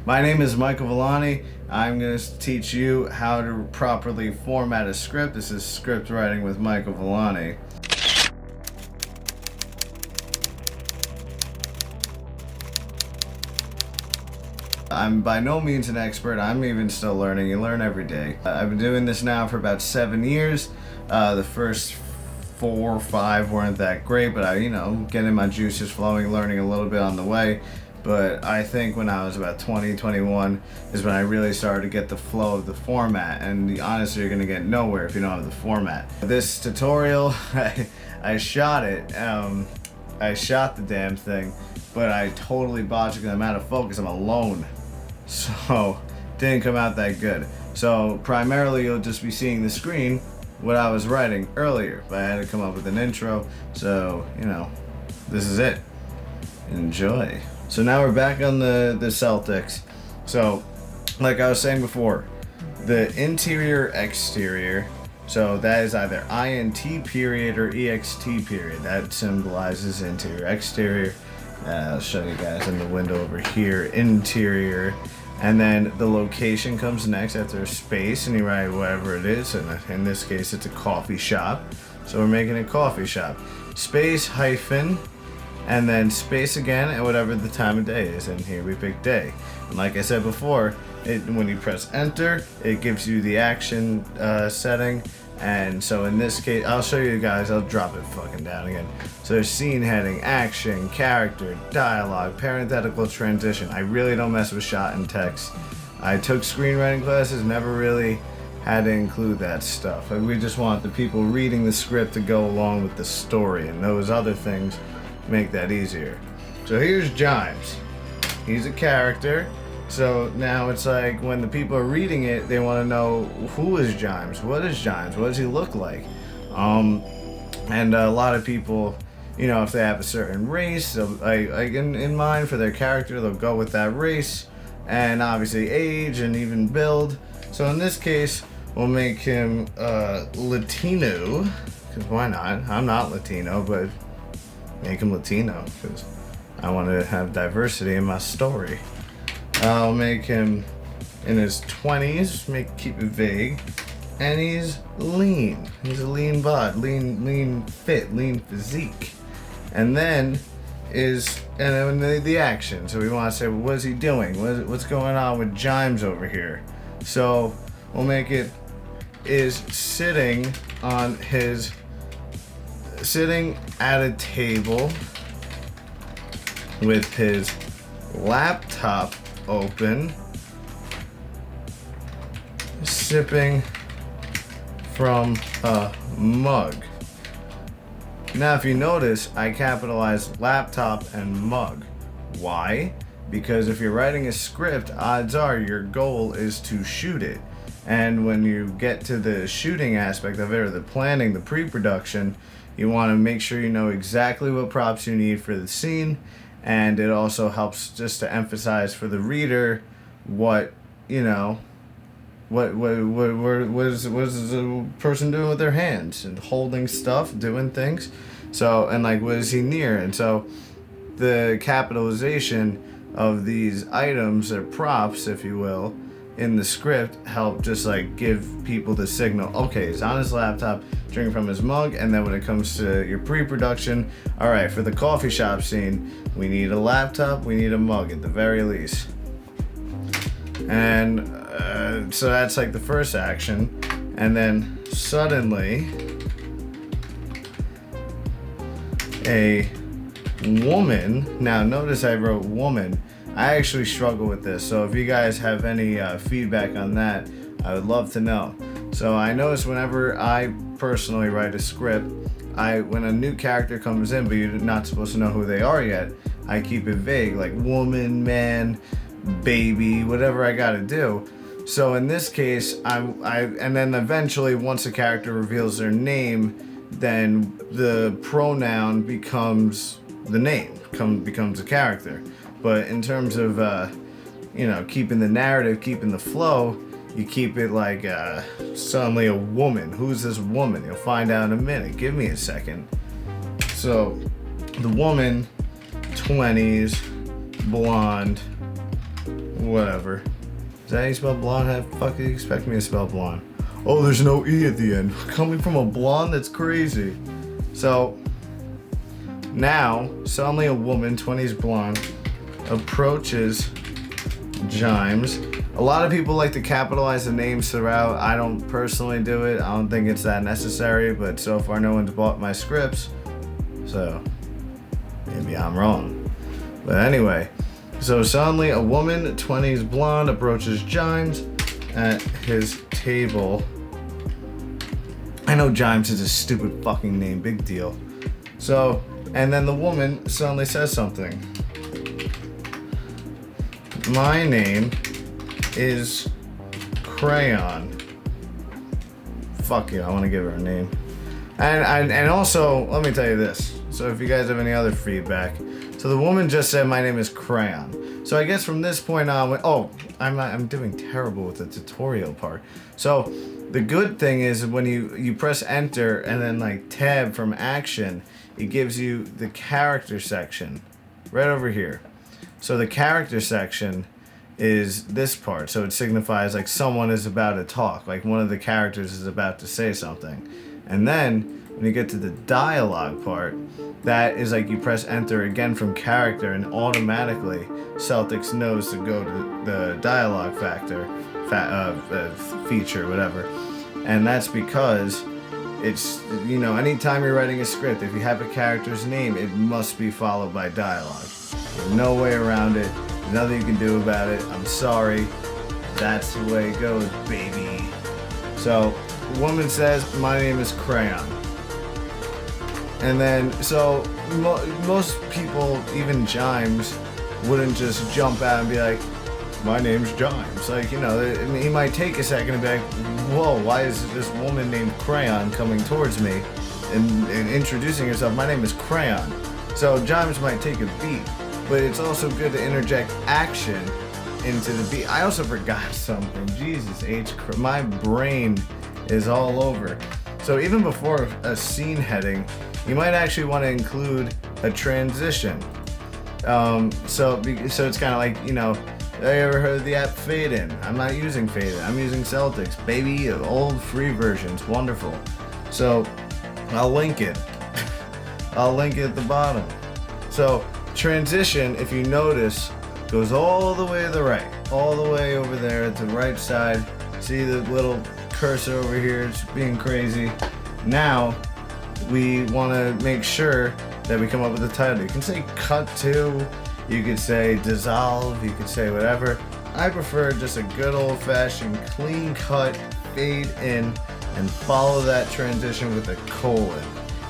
My name is Michael Villani. I'm going to teach you how to properly format a script. This is Script Writing with Michael Villani. I'm by no means an expert. I'm even still learning. You learn every day. I've been doing this now for about 7 years. The first 4 or 5 weren't that great, but getting my juices flowing, learning a little bit on the way. But I think when I was about 20, 21 is when I really started to get the flow of the format. And honestly, you're gonna get nowhere if you don't have the format. This tutorial, I shot it. I shot the damn thing, but I totally botched it because I'm out of focus. I'm alone. So, didn't come out that good. So, primarily you'll just be seeing the screen, what I was writing earlier. But I had to come up with an intro. So, this is it. Enjoy. So now we're back on the Celtics. So, like I was saying before, the interior exterior, so that is either INT period or EXT period. That symbolizes interior exterior. I'll show you guys in the window over here, interior. And then the location comes next after space, and you write whatever it is. And in this case, it's a coffee shop. So we're making a coffee shop. Space hyphen, and then space again, and whatever the time of day is, and here we pick day. And like I said before, when you press enter, it gives you the action setting. And so in this case, I'll show you guys, I'll drop it fucking down again. So there's scene heading, action, character, dialogue, parenthetical transition. I really don't mess with shot and text. I took screenwriting classes, never really had to include that stuff. We just want the people reading the script to go along with the story, and those other things make that easier. So here's Jimes. He's a character. So now it's like when the people are reading it, they want to know, who is Jimes? What is Jimes? What does he look like? And a lot of people, if they have a certain race, in mind for their character, they'll go with that race, and obviously age and even build. So in this case, we'll make him Latino, because why not? I'm not Latino, but make him Latino, because I want to have diversity in my story. I'll make him in his 20s, keep it vague, and he's lean. He's a lean bod, lean fit, lean physique. And then the action. So we want to say, well, what is he doing? What's going on with Jimes over here? So we'll make it is sitting at a table with his laptop open, sipping from a mug. Now if you notice, I capitalized laptop and mug. Why? Because if you're writing a script, odds are your goal is to shoot it. And when you get to the shooting aspect of it, or the planning, the pre-production, you want to make sure you know exactly what props you need for the scene, and it also helps just to emphasize for the reader what is the person doing with their hands and holding stuff, doing things. So, and like, what is he near? And so the capitalization of these items or props, if you will, in the script help just like give people the signal, okay, he's on his laptop drinking from his mug. And then when it comes to your pre-production, all right, for the coffee shop scene, we need a laptop, we need a mug at the very least. And so that's like the first action. And then suddenly a woman, now notice I wrote woman. I actually struggle with this, so if you guys have any feedback on that, I would love to know. So I notice whenever I personally write a script, when a new character comes in, but you're not supposed to know who they are yet, I keep it vague, like woman, man, baby, whatever I gotta do. So in this case, and then eventually once a character reveals their name, then the pronoun becomes the name, becomes a character. But in terms of, keeping the narrative, keeping the flow, you keep it like suddenly a woman. Who's this woman? You'll find out in a minute. Give me a second. So the woman, 20s, blonde, whatever. Is that how you spell blonde? How the fuck do you expect me to spell blonde? Oh, there's no E at the end. Coming from a blonde? That's crazy. So, now, suddenly a woman, 20s blonde, approaches Jimes. A lot of people like to capitalize the names throughout. I don't personally do it. I don't think it's that necessary, but so far no one's bought my scripts. So, maybe I'm wrong. But anyway, so suddenly a woman, 20s blonde, approaches Jimes at his table. I know Jimes is a stupid fucking name, big deal. So, and then the woman suddenly says something. My name is Crayon. Fuck you, I want to give her a name. And also, let me tell you this. So if you guys have any other feedback. So the woman just said my name is Crayon. So I guess from this point on, I'm doing terrible with the tutorial part. So the good thing is when you press enter and then like tab from action, it gives you the character section right over here. So the character section is this part. So it signifies like someone is about to talk, like one of the characters is about to say something. And then when you get to the dialogue part, that is like you press enter again from character and automatically Celtics knows to go to the dialogue feature, whatever. And that's because it's, you know, anytime you're writing a script, if you have a character's name, it must be followed by dialogue. There's no way around it. There's nothing you can do about it. I'm sorry. That's the way it goes, baby. So, the woman says, my name is Crayon. And then, so, most people, even Jimes, wouldn't just jump out and be like, my name's Jimes. Like, you know, he might take a second and be like, whoa, why is this woman named Crayon coming towards me and introducing herself? My name is Crayon. So Jimes might take a beat, but it's also good to interject action into the beat. I also forgot something. Jesus H. My brain is all over. So even before a scene heading, you might actually want to include a transition. So it's kind of like, you know, have you ever heard of the app Fade In? I'm not using Fade In. I'm using Celtics. Baby, old free versions. Wonderful. So, I'll link it. I'll link it at the bottom. So, transition, if you notice, goes all the way to the right. All the way over there at the right side. See the little cursor over here? It's being crazy. Now, we want to make sure that we come up with a title. You can say cut to. You could say dissolve, you could say whatever. I prefer just a good old-fashioned clean cut, fade in, and follow that transition with a colon.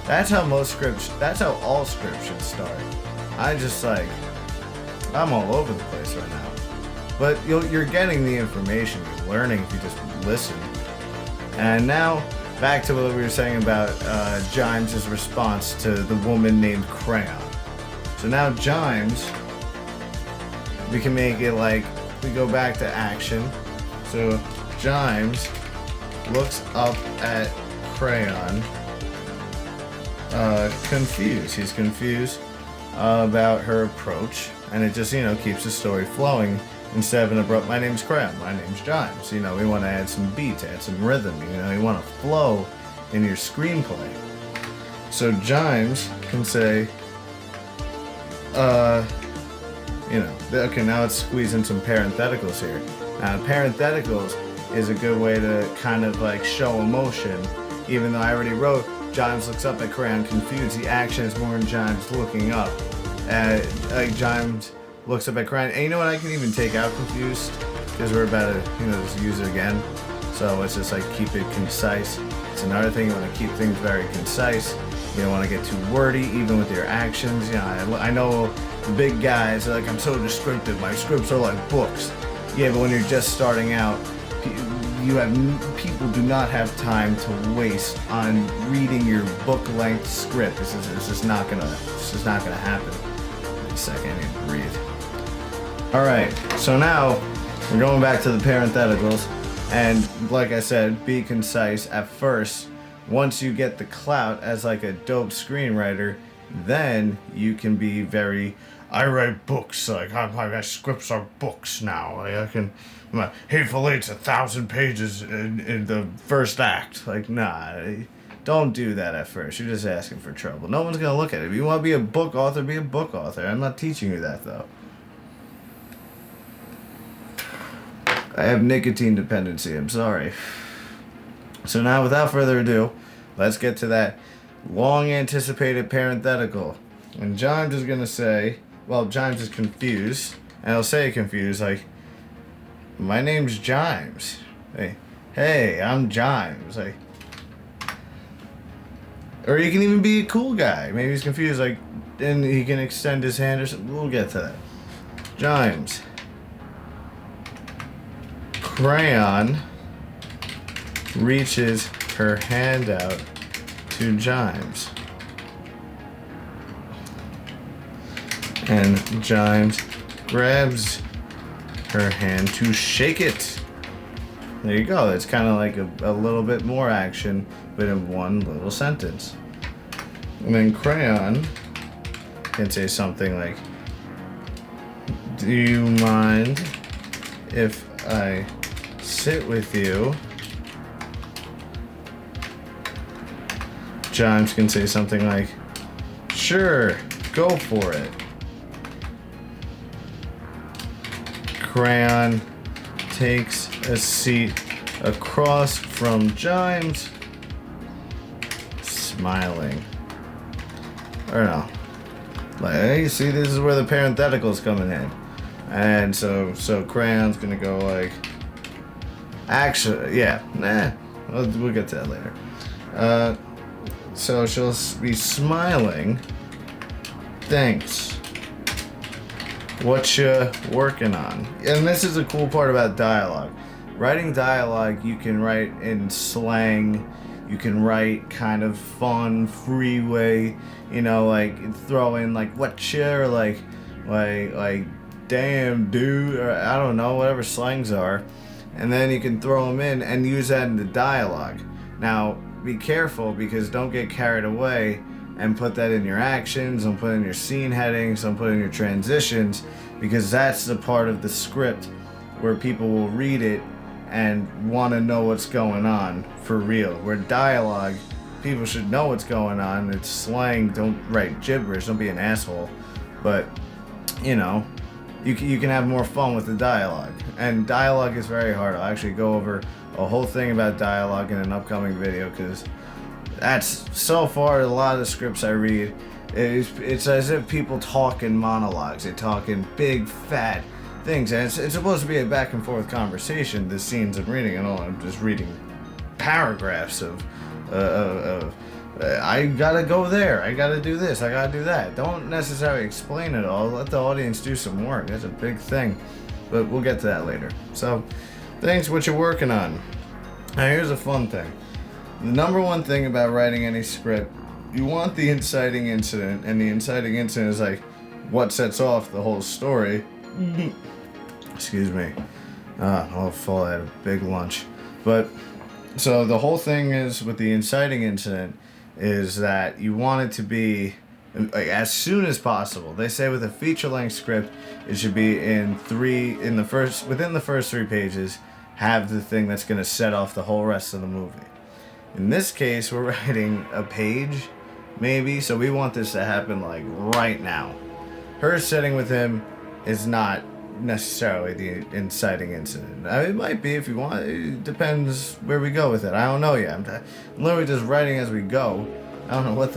That's how all scripts should start. I'm all over the place right now. But you're getting the information, you're learning if you just listen. And now, back to what we were saying about Jimes' response to the woman named Crayon. So now Jimes, we can make it like, we go back to action. So Jimes looks up at Crayon, confused. He's confused about her approach, and it just, you know, keeps the story flowing instead of an abrupt, my name's Crayon, my name's Jimes. You know, we want to add some beats, add some rhythm, you know, you want to flow in your screenplay. So Jimes can say, you know, okay, now let's squeeze in some parentheticals here. Now, parentheticals is a good way to kind of like show emotion, even though I already wrote, Jimes looks up at Crayon confused. The action is more in Jimes looking up. Like Jimes looks up at Crayon. And you know what, I can even take out confused, because we're about to, you know, just use it again. So let's just like keep it concise. It's another thing, you want to keep things very concise. You don't want to get too wordy, even with your actions. You know, I know the big guys are like, I'm so descriptive. My scripts are like books. Yeah, but when you're just starting out, people do not have time to waste on reading your book-length script. It's just not gonna happen. Wait a second, I need to breathe. All right, so now we're going back to the parentheticals, and like I said, be concise at first. Once you get the clout as like a dope screenwriter, then you can be very I write books. Like my scripts are books now. Like I can. My Hateful Eight's 1,000 pages in the first act. Like nah. Don't do that at first. You're just asking for trouble. No one's gonna look at it. If you want to be a book author, be a book author. I'm not teaching you that though. I have nicotine dependency. I'm sorry. So now, without further ado, let's get to that long anticipated parenthetical. And Jimes is gonna say, well, Jimes is confused, and he'll say confused like, my name's Jimes. Hey, I'm Jimes. Like, or he can even be a cool guy. Maybe he's confused, like, and he can extend his hand or something. We'll get to that. Jimes. Crayon reaches her hand out to Jimes. And Jimes grabs her hand to shake it. There you go. It's kind of like a little bit more action, but in one little sentence. And then Crayon can say something like, do you mind if I sit with you? Jimes can say something like, sure, go for it. Crayon takes a seat across from Jimes, smiling. Or no. Like, hey, see, this is where the parenthetical's coming in. And so Crayon's gonna go like, actually, yeah, nah, we'll get to that later. So she'll be smiling. Thanks. What you working on? And this is a cool part about dialogue. Writing dialogue, you can write in slang. You can write kind of fun, free way. You know, like throw in like what you, or like damn dude, or I don't know, whatever slangs are. And then you can throw them in and use that in the dialogue. Now, be careful, because don't get carried away and put that in your actions, don't put in your scene headings, don't put in your transitions, because that's the part of the script where people will read it and want to know what's going on for real. Where dialogue, people should know what's going on. It's slang, don't write gibberish, don't be an asshole. But, you know, you can have more fun with the dialogue. And dialogue is very hard. I'll actually go over a whole thing about dialogue in an upcoming video, because that's, so far, a lot of the scripts I read, it's as if people talk in monologues. They talk in big, fat things. And it's supposed to be a back and forth conversation, the scenes I'm reading and all. I'm just reading paragraphs of I gotta go there, I gotta do this, I gotta do that. Don't necessarily explain it all. Let the audience do some work. That's a big thing. But we'll get to that later. So, thanks, what you're working on. Now, here's a fun thing. The number one thing about writing any script, you want the inciting incident, and the inciting incident is like what sets off the whole story. Excuse me. I'll fall out of big lunch. But, so the whole thing is with the inciting incident is that you want it to be like as soon as possible. They say with a feature-length script, it should be within the first 3 pages, have the thing that's going to set off the whole rest of the movie. In this case, we're writing a page, maybe, so we want this to happen like right now. Her sitting with him is not necessarily the inciting incident. I mean, it might be if you want. It depends where we go with it. I don't know yet. I'm literally just writing as we go. I don't know what's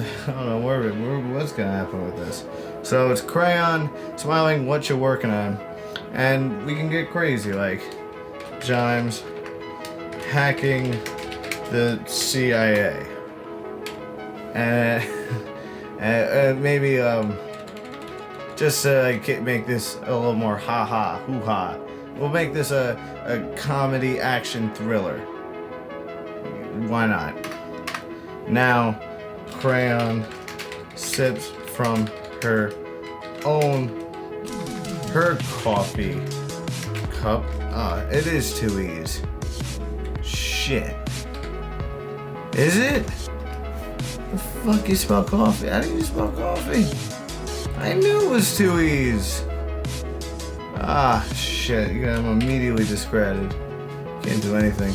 gonna happen with this. So it's Crayon smiling, what you working on, and we can get crazy like Jimes hacking the CIA, and maybe just to like make this a little more ha-ha, hoo-ha, we'll make this a comedy action thriller. Why not? Now, Crayon sips from her coffee cup. It is 2 E's. Shit. Is it? The fuck you spell coffee? How do you spell coffee? I knew it was 2 E's. Ah, shit. I'm immediately discredited. Can't do anything.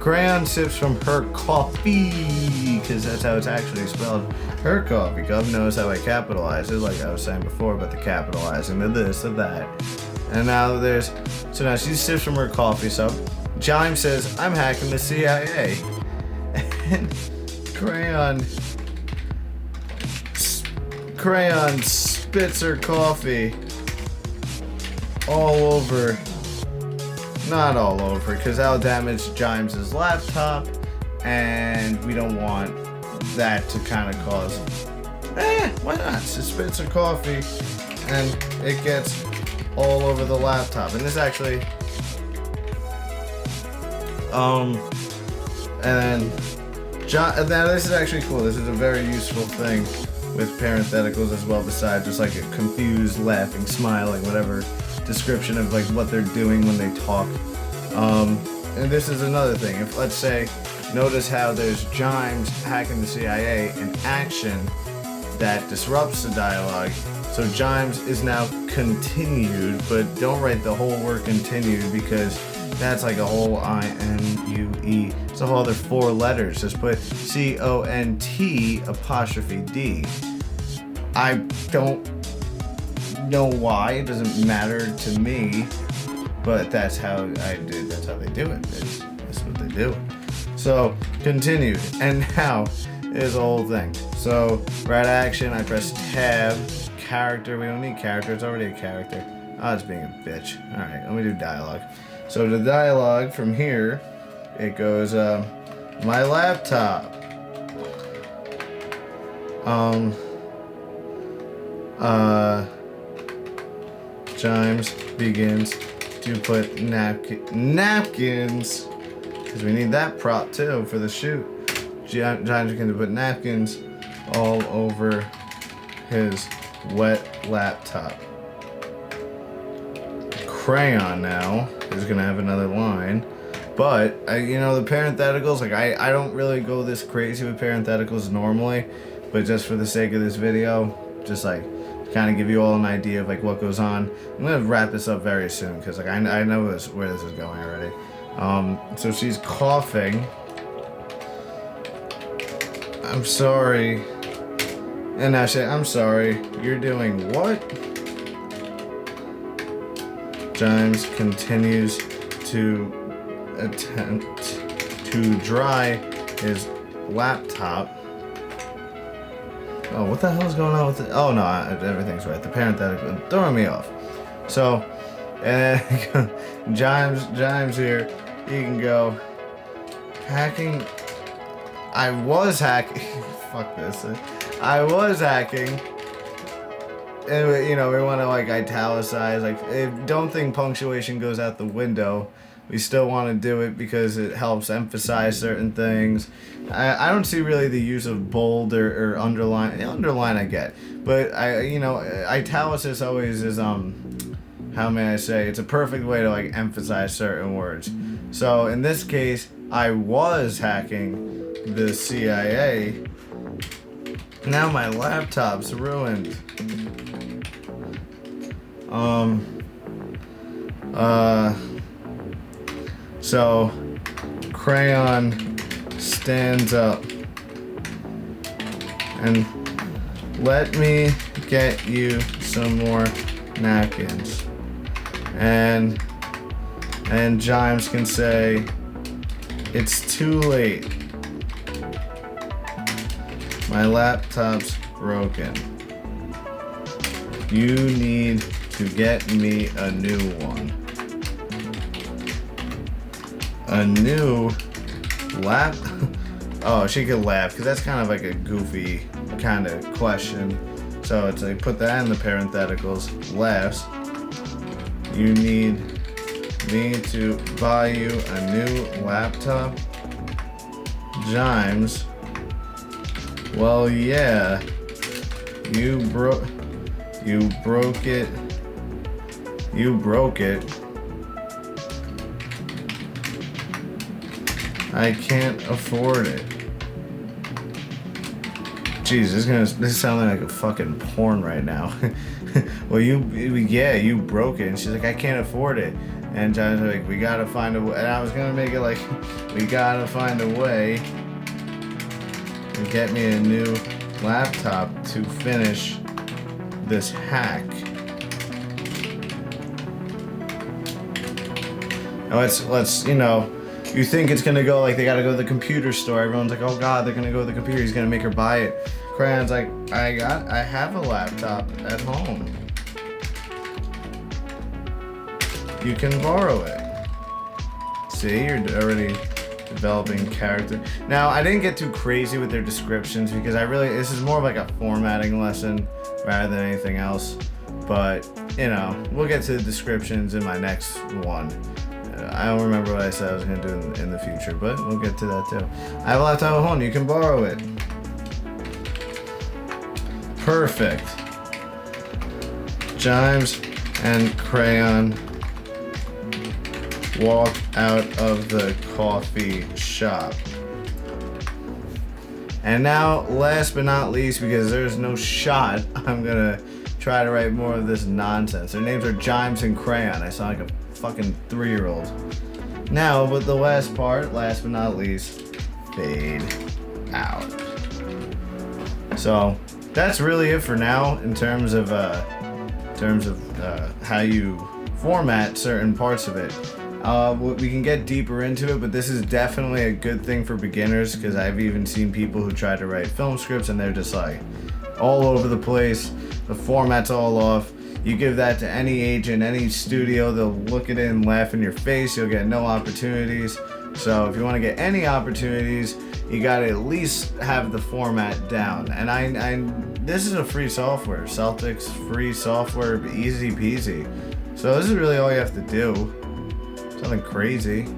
Crayon sips from her coffee, because that's how it's actually spelled. Her coffee. Gov knows how I capitalize it, like I was saying before about the capitalizing, the this, the that. And now so now she sips from her coffee, so Jime says, I'm hacking the CIA. And Crayon spits her coffee all over. Not all over, because that'll damage Jimes' laptop, and we don't want that to kind of cause. Why not? She spits her coffee, and it gets all over the laptop. And this actually, and now this is actually cool. This is a very useful thing with parentheticals as well, besides just like a confused, laughing, smiling, whatever description of like what they're doing when they talk. And this is another thing. If, let's say, notice how there's Jimes hacking the CIA, an action that disrupts the dialogue. So Jimes is now continued, but don't write the whole word continued, because that's like a whole I-N-U-E. It's a whole other 4 letters. Just put C-O-N-T''D. I don't know why. It doesn't matter to me, but that's how I did. That's how they do it. That's what they do. So continued, and now is the whole thing. So write action. I press tab. Character. We don't need character. It's already a character. Oh, it's being a bitch. All right, let me do dialogue. So the dialogue from here, it goes, my laptop. Jimes begins to put napkins, because we need that prop too for the shoot. Jimes begins to put napkins all over his wet laptop. Crayon now is gonna have another line, but the parentheticals, like I don't really go this crazy with parentheticals normally, but just for the sake of this video, just like kind of give you all an idea of like what goes on. I'm gonna wrap this up very soon, because like I know where this is going already. So she's coughing. I'm sorry. And now she, I'm sorry. You're doing what? Jimes continues to attempt to dry his laptop. Oh, what the hell is going on with it? Oh no, everything's right. The parenthetical throwing me off. So, and Jimes here, he can go hacking. I was hacking. Fuck this. I was hacking. And we want to like italicize. Like, don't think punctuation goes out the window. We still want to do it because it helps emphasize certain things. I don't see really the use of bold or underline. Underline I get, but italicus always is how may I say? It's a perfect way to like emphasize certain words. So in this case, I was hacking the CIA. Now my laptop's ruined. So Crayon stands up and let me get you some more napkins. And Jimes can say, it's too late. My laptop's broken. You need to get me a new one. A new lap? Oh, she could laugh, because that's kind of like a goofy kind of question. So it's like, put that in the parentheticals. Laughs. You need me to buy you a new laptop? Jimes. Well, yeah. You broke it. You broke it. I can't afford it. Jeez, this is sounding like a fucking porn right now. Well, you broke it. And she's like, I can't afford it. And John's like, we gotta find a way. And I was gonna make it like, we gotta find a way to get me a new laptop to finish this hack. Now let's, you know, you think it's gonna go like they gotta go to the computer store. Everyone's like, oh god, they're gonna go to the computer. He's gonna make her buy it. Crayon's like, I have a laptop at home. You can borrow it. See, you're already developing character. Now, I didn't get too crazy with their descriptions because this is more of like a formatting lesson rather than anything else. But, you know, we'll get to the descriptions in my next one. I don't remember what I said I was going to do in the future, but we'll get to that too. I have a laptop at home. You can borrow it. Perfect. Jimes and Crayon walk out of the coffee shop. And now, last but not least, because there's no shot, I'm gonna try to write more of this nonsense. Their names are Jimes and Crayon. I sound like a fucking 3-year-old. Now, but the last part, last but not least, fade out. So that's really it for now in terms of how you format certain parts of it. We can get deeper into it, but this is definitely a good thing for beginners because I've even seen people who try to write film scripts and they're just like all over the place. The format's all off. You give that to any agent, any studio, they'll look at it and laugh in your face. You'll get no opportunities. So if you want to get any opportunities, you gotta at least have the format down. And this is a free software. Celtic's free software, easy peasy. So this is really all you have to do. Something crazy.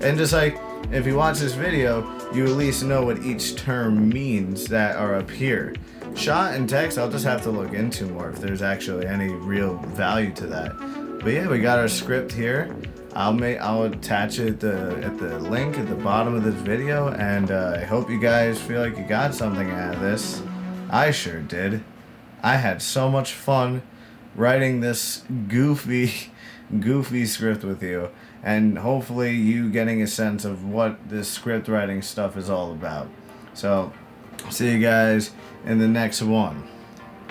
And just like, if you watch this video, you at least know what each term means that are up here. Shot and text, I'll just have to look into more if there's actually any real value to that. But yeah, we got our script here. I'll attach it at the link at the bottom of this video, and I hope you guys feel like you got something out of this. I sure did. I had so much fun writing this goofy script with you, and hopefully you getting a sense of what this script writing stuff is all about. So, see you guys in the next one.